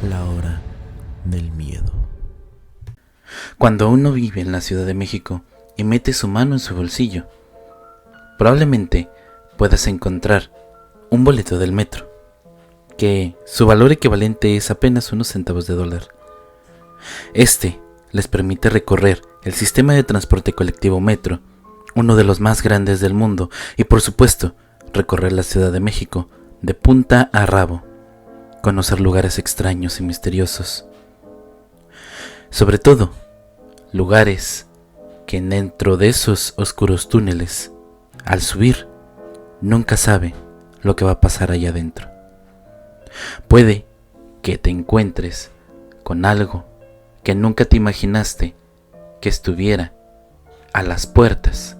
La hora del miedo. Cuando uno vive en la Ciudad de México y mete su mano en su bolsillo, probablemente puedas encontrar un boleto del metro, que su valor equivalente es apenas unos centavos de dólar. Este les permite recorrer el sistema de transporte colectivo metro, uno de los más grandes del mundo, y por supuesto, recorrer la Ciudad de México de punta a rabo, conocer lugares extraños y misteriosos. Sobre todo, lugares que dentro de esos oscuros túneles, al subir, nunca sabe lo que va a pasar allá adentro. Puede que te encuentres con algo que nunca te imaginaste que estuviera a las puertas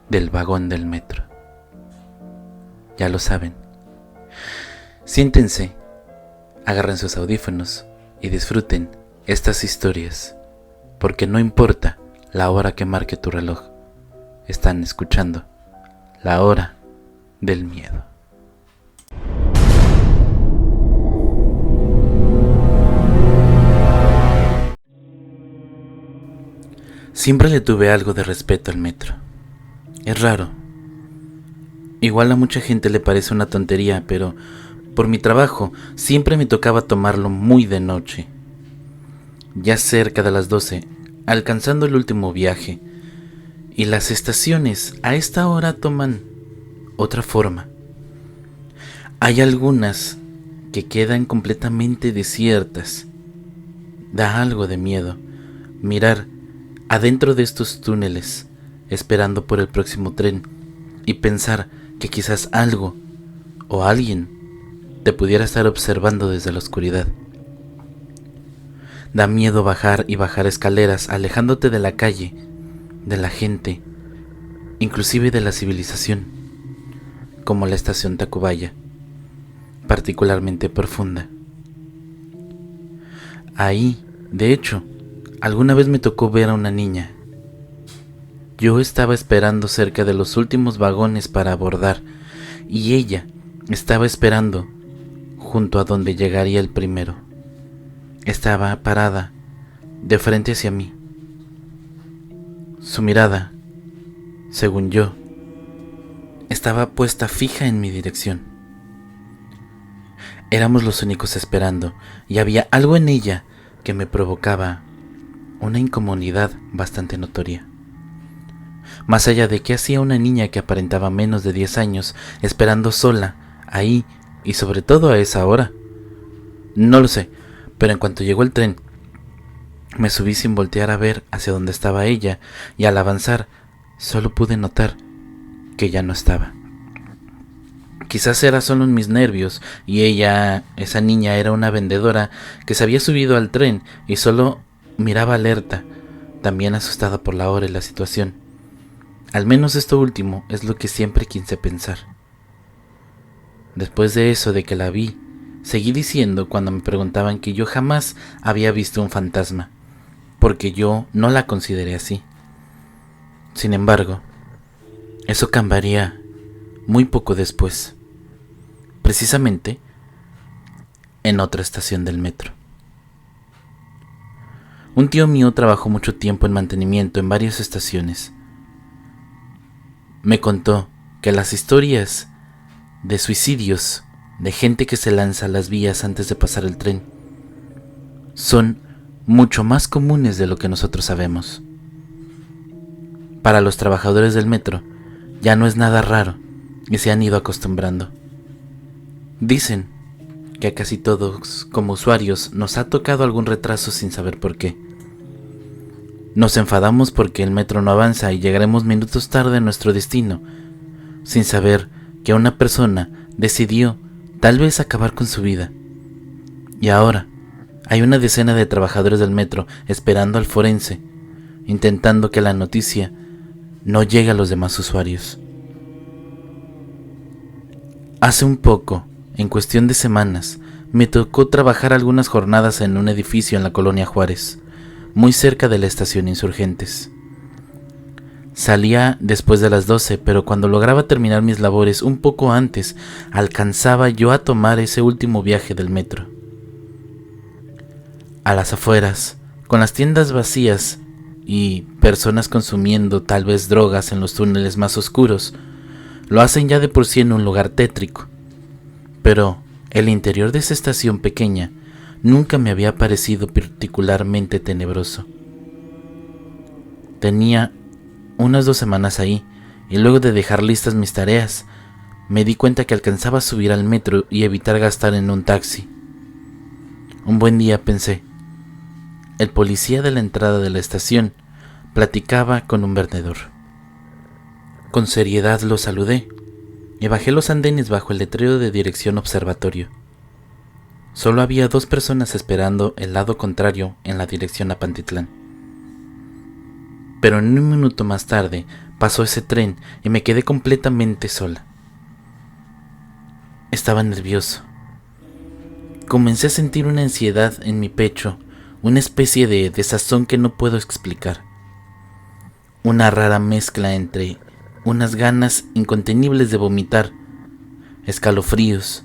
del vagón del metro. Ya lo saben. Siéntense, agarren sus audífonos y disfruten estas historias, porque no importa la hora que marque tu reloj, están escuchando la hora del miedo. Siempre le tuve algo de respeto al metro. Es raro. Igual a mucha gente le parece una tontería, pero por mi trabajo siempre me tocaba tomarlo muy de noche. Ya cerca de las 12, alcanzando el último viaje, y las estaciones a esta hora toman otra forma. Hay algunas que quedan completamente desiertas. Da algo de miedo mirar adentro de estos túneles, esperando por el próximo tren, y pensar que quizás algo o alguien te pudiera estar observando desde la oscuridad. Da miedo bajar y bajar escaleras, alejándote de la calle, de la gente, inclusive de la civilización, como la estación Tacubaya, particularmente profunda. Ahí, de hecho, alguna vez me tocó ver a una niña. Yo estaba esperando cerca de los últimos vagones para abordar, y ella estaba esperando junto a donde llegaría el primero. Estaba parada, de frente hacia mí. Su mirada, según yo, estaba puesta fija en mi dirección. Éramos los únicos esperando, y había algo en ella que me provocaba una incomodidad bastante notoria. Más allá de qué hacía una niña que aparentaba menos de 10 años esperando sola, ahí, y sobre todo a esa hora, no lo sé, pero en cuanto llegó el tren, me subí sin voltear a ver hacia donde estaba ella, y al avanzar, solo pude notar que ya no estaba. Quizás era solo en mis nervios, y esa niña era una vendedora que se había subido al tren y solo miraba alerta, también asustada por la hora y la situación. Al menos esto último es lo que siempre quise pensar. Después de eso, de que la vi, seguí diciendo cuando me preguntaban que yo jamás había visto un fantasma, porque yo no la consideré así. Sin embargo, eso cambiaría muy poco después, precisamente en otra estación del metro. Un tío mío trabajó mucho tiempo en mantenimiento en varias estaciones. Me contó que las historias de suicidios de gente que se lanza a las vías antes de pasar el tren son mucho más comunes de lo que nosotros sabemos. Para los trabajadores del metro ya no es nada raro y se han ido acostumbrando. Dicen que a casi todos como usuarios nos ha tocado algún retraso sin saber por qué. Nos enfadamos porque el metro no avanza y llegaremos minutos tarde a nuestro destino, sin saber que una persona decidió tal vez acabar con su vida. Y ahora hay una decena de trabajadores del metro esperando al forense, intentando que la noticia no llega a los demás usuarios. Hace un poco, en cuestión de semanas, me tocó trabajar algunas jornadas en un edificio en la colonia Juárez, muy cerca de la estación Insurgentes. Salía después de las 12, pero cuando lograba terminar mis labores un poco antes, alcanzaba yo a tomar ese último viaje del metro. A las afueras, con las tiendas vacías y personas consumiendo tal vez drogas en los túneles más oscuros, lo hacen ya de por sí en un lugar tétrico. Pero el interior de esa estación pequeña nunca me había parecido particularmente tenebroso. Tenía unas 2 semanas ahí, y luego de dejar listas mis tareas, me di cuenta que alcanzaba a subir al metro y evitar gastar en un taxi. Un buen día pensé. El policía de la entrada de la estación platicaba con un vendedor. Con seriedad lo saludé y bajé los andenes bajo el letrero de dirección observatorio. Solo había 2 personas esperando el lado contrario en la dirección a Pantitlán. Pero en un minuto más tarde pasó ese tren y me quedé completamente sola. Estaba nervioso. Comencé a sentir una ansiedad en mi pecho, una especie de desazón que no puedo explicar. Una rara mezcla entre unas ganas incontenibles de vomitar, escalofríos,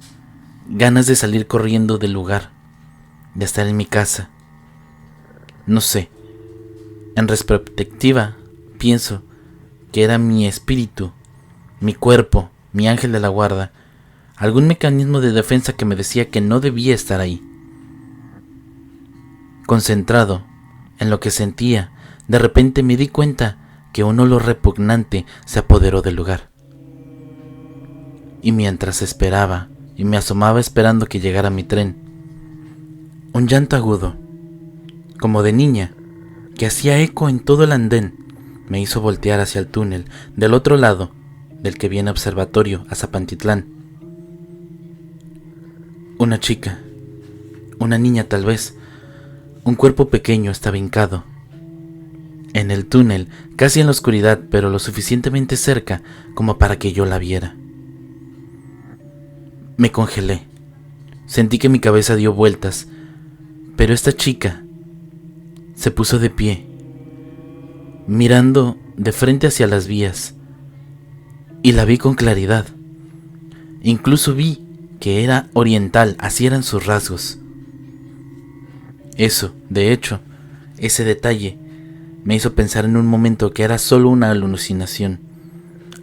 ganas de salir corriendo del lugar, de estar en mi casa. No sé. En retrospectiva, pienso que era mi espíritu, mi cuerpo, mi ángel de la guarda, algún mecanismo de defensa que me decía que no debía estar ahí. Concentrado en lo que sentía, de repente me di cuenta que un olor repugnante se apoderó del lugar. Y mientras esperaba y me asomaba esperando que llegara mi tren, un llanto agudo, como de niña, que hacía eco en todo el andén, me hizo voltear hacia el túnel del otro lado del que viene observatorio a Zapantitlán. Una chica, una niña tal vez, un cuerpo pequeño estaba hincado en el túnel, casi en la oscuridad, pero lo suficientemente cerca como para que yo la viera. Me congelé. Sentí que mi cabeza dio vueltas, pero esta chica se puso de pie, mirando de frente hacia las vías, y la vi con claridad. Incluso vi que era oriental, así eran sus rasgos. Eso, de hecho, ese detalle me hizo pensar en un momento que era solo una alucinación,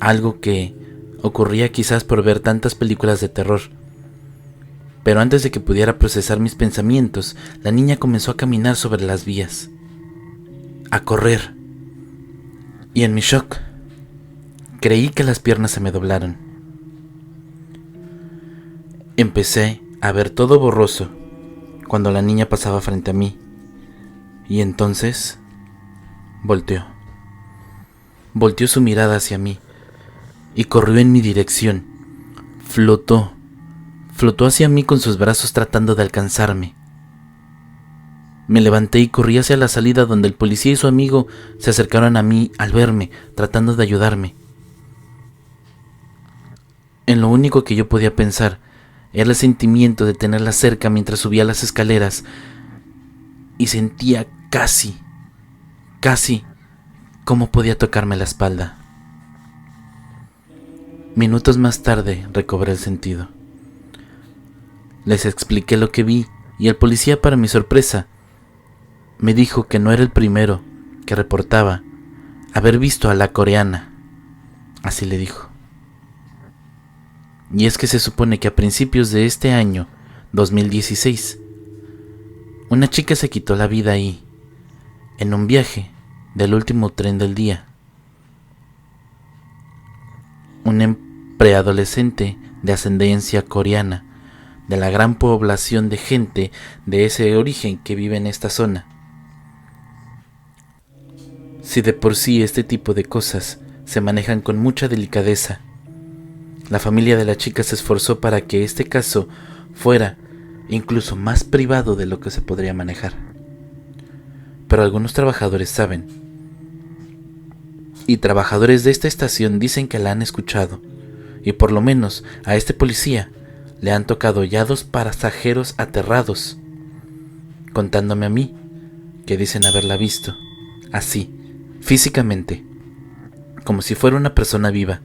algo que ocurría quizás por ver tantas películas de terror. Pero antes de que pudiera procesar mis pensamientos, la niña comenzó a caminar sobre las vías, a correr, y en mi shock, creí que las piernas se me doblaron. Empecé a ver todo borroso cuando la niña pasaba frente a mí, y entonces volteó su mirada hacia mí y corrió en mi dirección. Flotó hacia mí con sus brazos tratando de alcanzarme. Me levanté y corrí hacia la salida donde el policía y su amigo se acercaron a mí al verme, tratando de ayudarme. En lo único que yo podía pensar era el sentimiento de tenerla cerca mientras subía las escaleras y sentía casi cómo podía tocarme la espalda. Minutos más tarde recobré el sentido. Les expliqué lo que vi y el policía, para mi sorpresa, me dijo que no era el primero que reportaba haber visto a la coreana. Así le dijo. Y es que se supone que a principios de este año, 2016, una chica se quitó la vida ahí, en un viaje del último tren del día. Un preadolescente de ascendencia coreana, de la gran población de gente de ese origen que vive en esta zona. Si de por sí este tipo de cosas se manejan con mucha delicadeza, la familia de la chica se esforzó para que este caso fuera incluso más privado de lo que se podría manejar. Pero algunos trabajadores saben, y trabajadores de esta estación dicen que la han escuchado, y por lo menos a este policía le han tocado ya 2 pasajeros aterrados, contándome a mí que dicen haberla visto, así, físicamente, como si fuera una persona viva,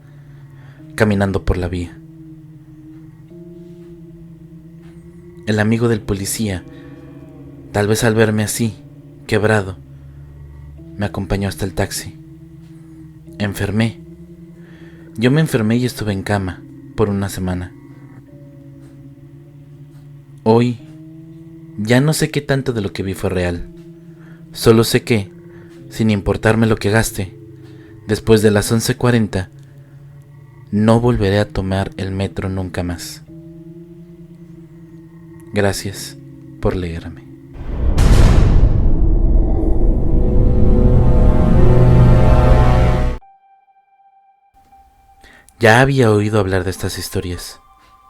caminando por la vía. El amigo del policía, tal vez al verme así, quebrado, me acompañó hasta el taxi. Enfermé. Yo me enfermé y estuve en cama por una semana. Hoy, ya no sé qué tanto de lo que vi fue real. Solo sé que, sin importarme lo que gaste, después de las 11:40, no volveré a tomar el metro nunca más. Gracias por leerme. Ya había oído hablar de estas historias,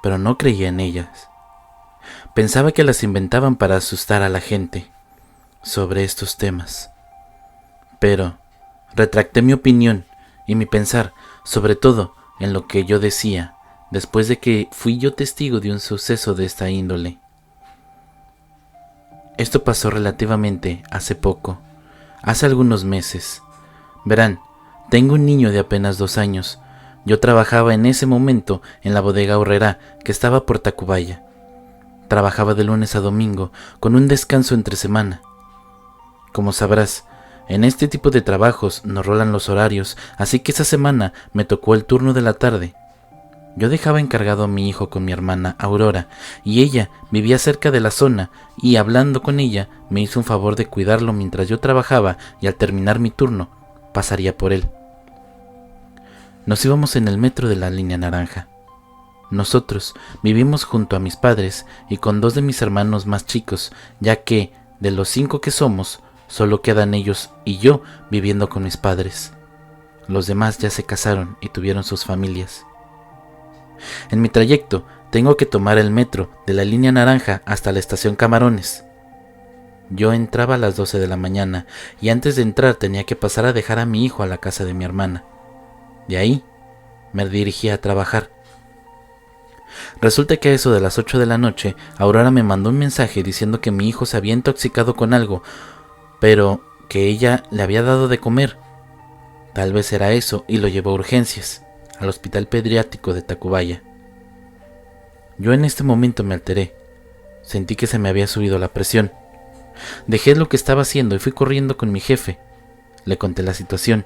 pero no creía en ellas. Pensaba que las inventaban para asustar a la gente sobre estos temas. Pero retracté mi opinión y mi pensar, sobre todo en lo que yo decía, después de que fui yo testigo de un suceso de esta índole. Esto pasó relativamente hace poco, hace algunos meses. Verán, tengo un niño de apenas 2 años. Yo trabajaba en ese momento en la bodega Aurrerá, que estaba por Tacubaya. Trabajaba de lunes a domingo, con un descanso entre semana. Como sabrás, en este tipo de trabajos nos rolan los horarios, así que esa semana me tocó el turno de la tarde. Yo dejaba encargado a mi hijo con mi hermana Aurora, y ella vivía cerca de la zona, y hablando con ella me hizo un favor de cuidarlo mientras yo trabajaba, y al terminar mi turno pasaría por él. Nos íbamos en el metro de la línea naranja. Nosotros vivimos junto a mis padres y con 2 de mis hermanos más chicos, ya que, de los 5 que somos, solo quedan ellos y yo viviendo con mis padres. Los demás ya se casaron y tuvieron sus familias. En mi trayecto tengo que tomar el metro de la línea naranja hasta la estación Camarones. Yo entraba a las 12 de la mañana y antes de entrar tenía que pasar a dejar a mi hijo a la casa de mi hermana. De ahí me dirigí a trabajar. Resulta que a eso de las 8 de la noche, Aurora me mandó un mensaje diciendo que mi hijo se había intoxicado con algo, pero que ella le había dado de comer. Tal vez era eso y lo llevó a urgencias, al hospital pediátrico de Tacubaya. Yo en este momento me alteré. Sentí que se me había subido la presión. Dejé lo que estaba haciendo y fui corriendo con mi jefe. Le conté la situación.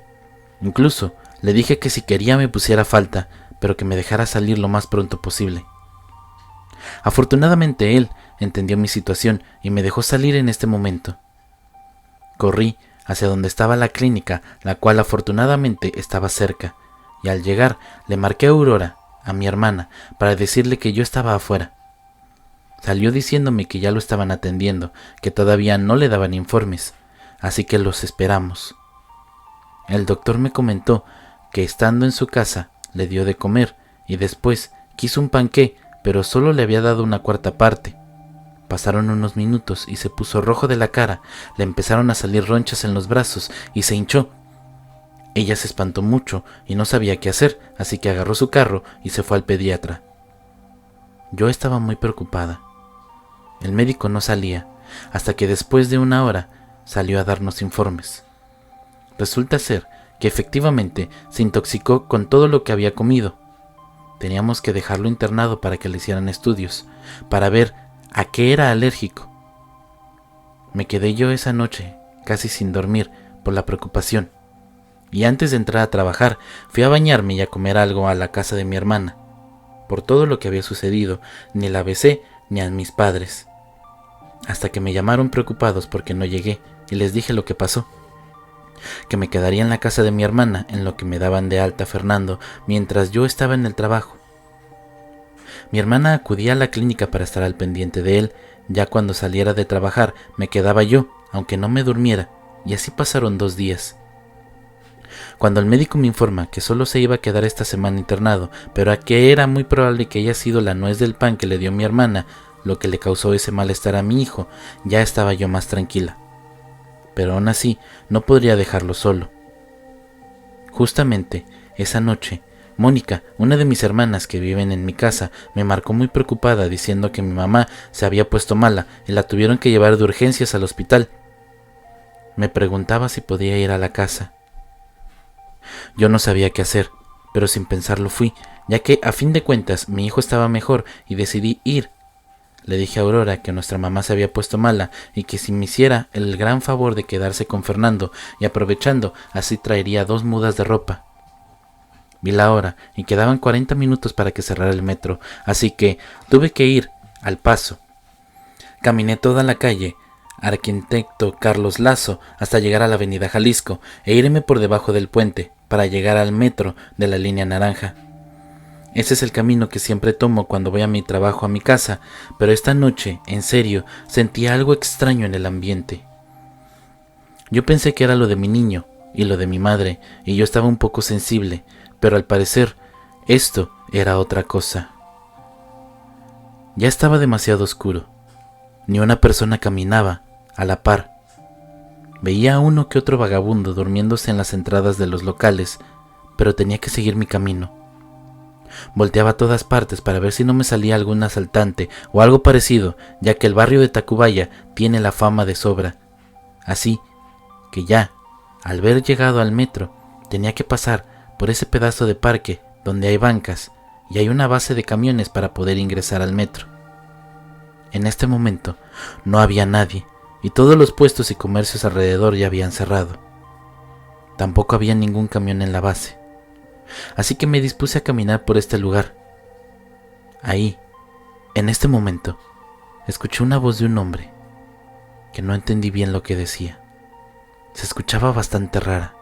Incluso le dije que si quería me pusiera falta, pero que me dejara salir lo más pronto posible. Afortunadamente él entendió mi situación y me dejó salir en este momento. Corrí hacia donde estaba la clínica, la cual afortunadamente estaba cerca, y al llegar le marqué a Aurora, a mi hermana, para decirle que yo estaba afuera. Salió diciéndome que ya lo estaban atendiendo, que todavía no le daban informes, así que los esperamos. El doctor me comentó que estando en su casa le dio de comer y después quiso un panqué, pero solo le había dado una cuarta parte. Pasaron unos minutos y se puso rojo de la cara, le empezaron a salir ronchas en los brazos y se hinchó. Ella se espantó mucho y no sabía qué hacer, así que agarró su carro y se fue al pediatra. Yo estaba muy preocupada. El médico no salía, hasta que después de 1 hora salió a darnos informes. Resulta ser que efectivamente se intoxicó con todo lo que había comido. Teníamos que dejarlo internado para que le hicieran estudios, para ver a qué era alérgico. Me quedé yo esa noche, casi sin dormir, por la preocupación. Y antes de entrar a trabajar, fui a bañarme y a comer algo a la casa de mi hermana. Por todo lo que había sucedido, ni la besé ni a mis padres. Hasta que me llamaron preocupados porque no llegué y les dije lo que pasó. Que me quedaría en la casa de mi hermana en lo que me daban de alta Fernando mientras yo estaba en el trabajo. Mi hermana acudía a la clínica para estar al pendiente de él. Ya cuando saliera de trabajar me quedaba yo, aunque no me durmiera, y así pasaron 2 días. Cuando el médico me informa que solo se iba a quedar esta semana internado, pero a que era muy probable que haya sido la nuez del pan que le dio mi hermana lo que le causó ese malestar a mi hijo, ya estaba yo más tranquila. Pero aún así no podría dejarlo solo. Justamente esa noche, Mónica, una de mis hermanas que viven en mi casa, me marcó muy preocupada diciendo que mi mamá se había puesto mala y la tuvieron que llevar de urgencias al hospital. Me preguntaba si podía ir a la casa. Yo no sabía qué hacer, pero sin pensarlo fui, ya que a fin de cuentas mi hijo estaba mejor y decidí ir. Le dije a Aurora que nuestra mamá se había puesto mala y que si me hiciera el gran favor de quedarse con Fernando y aprovechando así traería 2 mudas de ropa. Vi la hora y quedaban 40 minutos para que cerrara el metro, así que tuve que ir al paso. Caminé toda la calle Arquitecto Carlos Lazo hasta llegar a la avenida Jalisco e irme por debajo del puente para llegar al metro de la línea naranja. Ese es el camino que siempre tomo cuando voy a mi trabajo a mi casa, pero esta noche, en serio, sentí algo extraño en el ambiente. Yo pensé que era lo de mi niño y lo de mi madre, y yo estaba un poco sensible, pero al parecer, esto era otra cosa. Ya estaba demasiado oscuro. Ni una persona caminaba a la par. Veía a uno que otro vagabundo durmiéndose en las entradas de los locales, pero tenía que seguir mi camino. Volteaba a todas partes para ver si no me salía algún asaltante o algo parecido, ya que el barrio de Tacubaya tiene la fama de sobra. Así que ya, al haber llegado al metro, tenía que pasar por ese pedazo de parque donde hay bancas y hay una base de camiones para poder ingresar al metro. En este momento no había nadie y todos los puestos y comercios alrededor ya habían cerrado. Tampoco había ningún camión en la base. Así que me dispuse a caminar por este lugar. Ahí, en este momento, escuché una voz de un hombre que no entendí bien lo que decía. Se escuchaba bastante rara.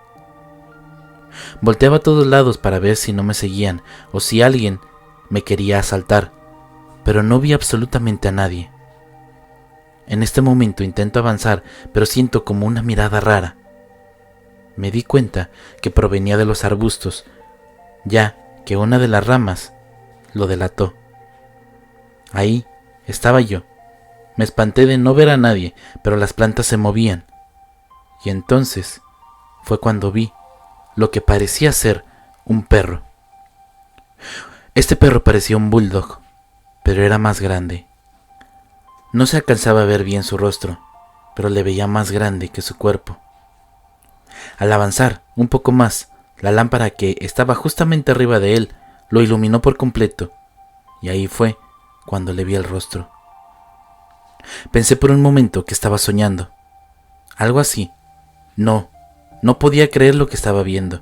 Volteaba a todos lados para ver si no me seguían o si alguien me quería asaltar, pero no vi absolutamente a nadie. En este momento intento avanzar, pero siento como una mirada rara. Me di cuenta que provenía de los arbustos, ya que una de las ramas lo delató. Ahí estaba yo. Me espanté de no ver a nadie, pero las plantas se movían. Y entonces fue cuando vi lo que parecía ser un perro. Este perro parecía un bulldog, pero era más grande. No se alcanzaba a ver bien su rostro, pero le veía más grande que su cuerpo. Al avanzar un poco más, la lámpara que estaba justamente arriba de él lo iluminó por completo, y ahí fue cuando le vi el rostro. Pensé por un momento que estaba soñando. Algo así. No podía creer lo que estaba viendo.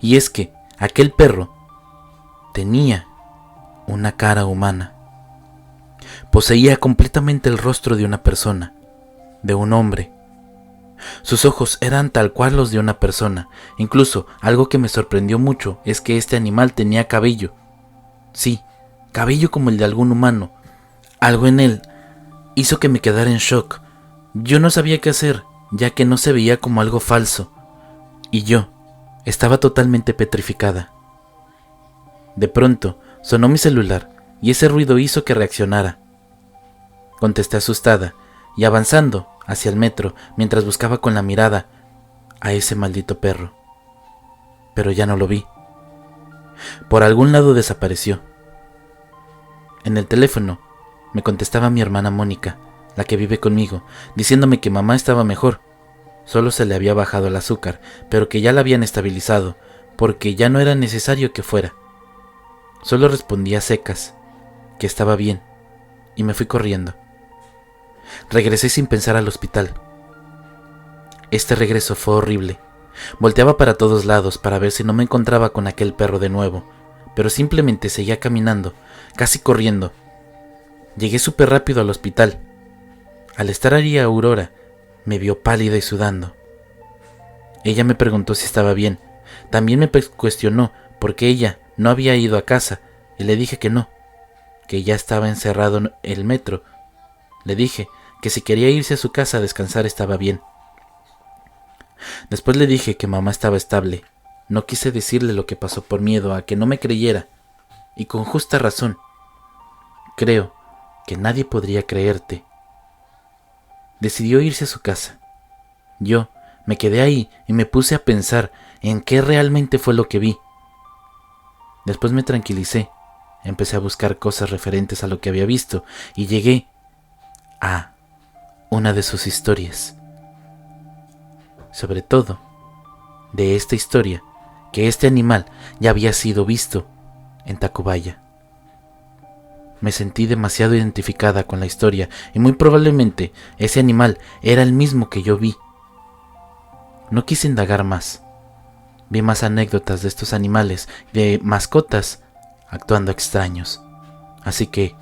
Y es que aquel perro tenía una cara humana. Poseía completamente el rostro de una persona, de un hombre. Sus ojos eran tal cual los de una persona. Incluso algo que me sorprendió mucho es que este animal tenía cabello. Sí, cabello como el de algún humano. Algo en él hizo que me quedara en shock. Yo no sabía qué hacer, ya que no se veía como algo falso. Y yo estaba totalmente petrificada. De pronto sonó mi celular y ese ruido hizo que reaccionara. Contesté asustada y avanzando hacia el metro mientras buscaba con la mirada a ese maldito perro. Pero ya no lo vi. Por algún lado desapareció. En el teléfono me contestaba mi hermana Mónica, la que vive conmigo, diciéndome que mamá estaba mejor. Solo se le había bajado el azúcar, pero que ya la habían estabilizado, porque ya no era necesario que fuera. Solo respondí a secas, que estaba bien, y me fui corriendo. Regresé sin pensar al hospital. Este regreso fue horrible. Volteaba para todos lados para ver si no me encontraba con aquel perro de nuevo, pero simplemente seguía caminando, casi corriendo. Llegué súper rápido al hospital. Al estar allí Aurora, me vio pálida y sudando. Ella me preguntó si estaba bien. También me cuestionó por qué ella no había ido a casa, y le dije que no, que ya estaba encerrado en el metro. Le dije que si quería irse a su casa a descansar estaba bien. Después le dije que mamá estaba estable. No quise decirle lo que pasó por miedo a que no me creyera, y con justa razón. Creo que nadie podría creerte. Decidió irse a su casa. Yo Me quedé ahí y me puse a pensar en qué realmente fue lo que vi. Después me tranquilicé, empecé a buscar cosas referentes a lo que había visto y llegué a una de sus historias. Sobre todo, de esta historia, que este animal ya había sido visto en Tacubaya. Me sentí demasiado identificada con la historia y muy probablemente ese animal era el mismo que yo vi. No quise indagar más. Vi más anécdotas de estos animales, de mascotas, actuando extraños. Así que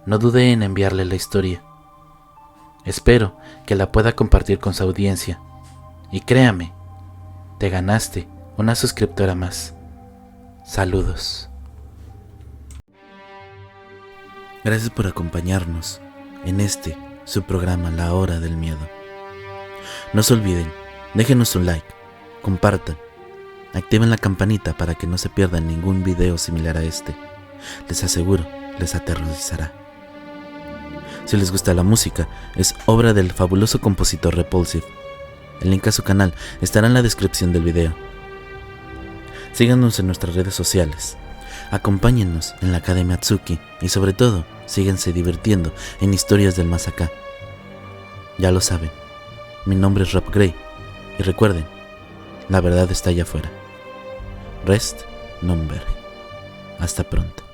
no dudé en enviarle la historia. Espero que la pueda compartir con su audiencia. Y créame, te ganaste una suscriptora más. Saludos. Gracias por acompañarnos en su programa La Hora del Miedo. No se olviden, déjenos un like, compartan, activen la campanita para que no se pierdan ningún video similar a este. Les aseguro, les aterrorizará. Si les gusta la música, es obra del fabuloso compositor Repulsive. El link a su canal estará en la descripción del video. Síganos en nuestras redes sociales. Acompáñennos en la Academia Atsuki y sobre todo, síganse divirtiendo en historias del más acá. Ya lo saben, mi nombre es Rob Gray y recuerden, la verdad está allá afuera. Rest non ver. Hasta pronto.